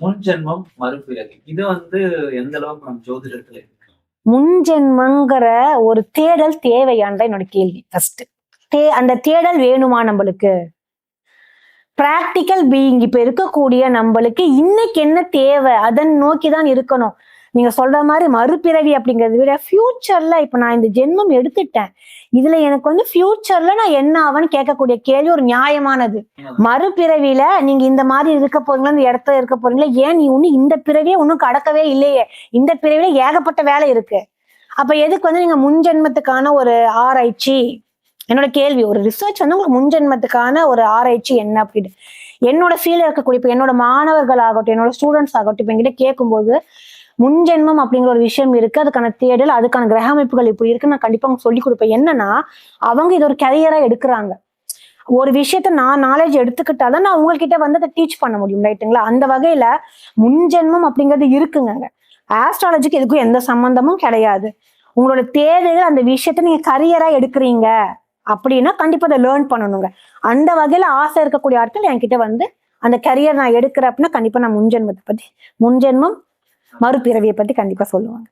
முன் ஜென்மம் மறுபிறவி இது வந்து எந்த அளவுக்கு நம்ம ஜோதிடத்துல இருக்கு? முன்ஜென்மங்கிற ஒரு தேடல் தேவையான்ற என்னோட கேள்வி ஃபர்ஸ்ட். அந்த தேடல் வேணுமா நம்மளுக்கு? பிராக்டிக்கல் பீயிங் இப்ப இருக்கக்கூடிய நம்மளுக்கு இன்னைக்கு என்ன தேவை அதன் நோக்கிதான் இருக்கணும். நீங்க சொல்ற மாதிரி மறுபிறவி அப்படிங்கறத விட ஃபியூச்சர்ல இப்ப நான் இந்த ஜென்மம் எடுத்துட்டேன், இதுல எனக்கு வந்து ஃபியூச்சர்ல நான் என்ன ஆவேன்னு கேட்கக்கூடிய கேள்வி ஒரு நியாயமானது. மறுபிறவியில நீங்க இந்த மாதிரி இருக்க போறீங்களா, இந்த இடத்துல இருக்க போறீங்களா, ஏன் நீ ஒண்ணு இந்த பிறவியே ஒன்னும் கடக்கவே இல்லையே, இந்த பிறவியில ஏகப்பட்ட வேலை இருக்கு. அப்ப எதுக்கு வந்து நீங்க முன்ஜென்மத்துக்கான ஒரு ஆராய்ச்சி? என்னோட கேள்வி, ஒரு ரிசர்ச் வந்து உங்களுக்கு முன்ஜென்மத்துக்கான ஒரு ஆராய்ச்சி என்ன அப்படின்னு என்னோட ஃபீல் இருக்கக்கூடிய, இப்ப என்னோட மாணவர்கள் ஆகட்டும், என்னோட ஸ்டூடெண்ட்ஸ் ஆகட்டும், இப்ப என்கிட்ட கேட்கும்போது முன்ஜென்மம் அப்படிங்கிற ஒரு விஷயம் இருக்கு, அதுக்கான தேடல், அதுக்கான கிரக அமைப்புகள் இப்படி இருக்கு, நான் கண்டிப்பா அவங்க சொல்லி கொடுப்பேன். என்னன்னா அவங்க இது ஒரு கேரியரா எடுக்கிறாங்க. ஒரு விஷயத்த நான் நாலேஜ் எடுத்துக்கிட்டாதான் நான் உங்ககிட்ட வந்து அதை டீச் பண்ண முடியும், ரைட்டுங்களா? அந்த வகையில முன்ஜென்மம் அப்படிங்கிறது இருக்குங்க. ஆஸ்ட்ராலஜிக்கு இதுக்கும் எந்த சம்பந்தமும் கிடையாது. உங்களோட தேவைகள் அந்த விஷயத்த நீங்க கரியரா எடுக்கிறீங்க அப்படின்னா கண்டிப்பா அதை லேர்ன் பண்ணணுங்க. அந்த வகையில ஆசை இருக்கக்கூடிய ஆட்கள் என்கிட்ட வந்து அந்த கரியர் நான் எடுக்கிறேன் அப்படின்னா கண்டிப்பா நான் முன்ஜென்மத்தை பத்தி, முன்ஜென்மம் மறுபிறவியை பத்தி கண்டிப்பா சொல்லுவாங்க.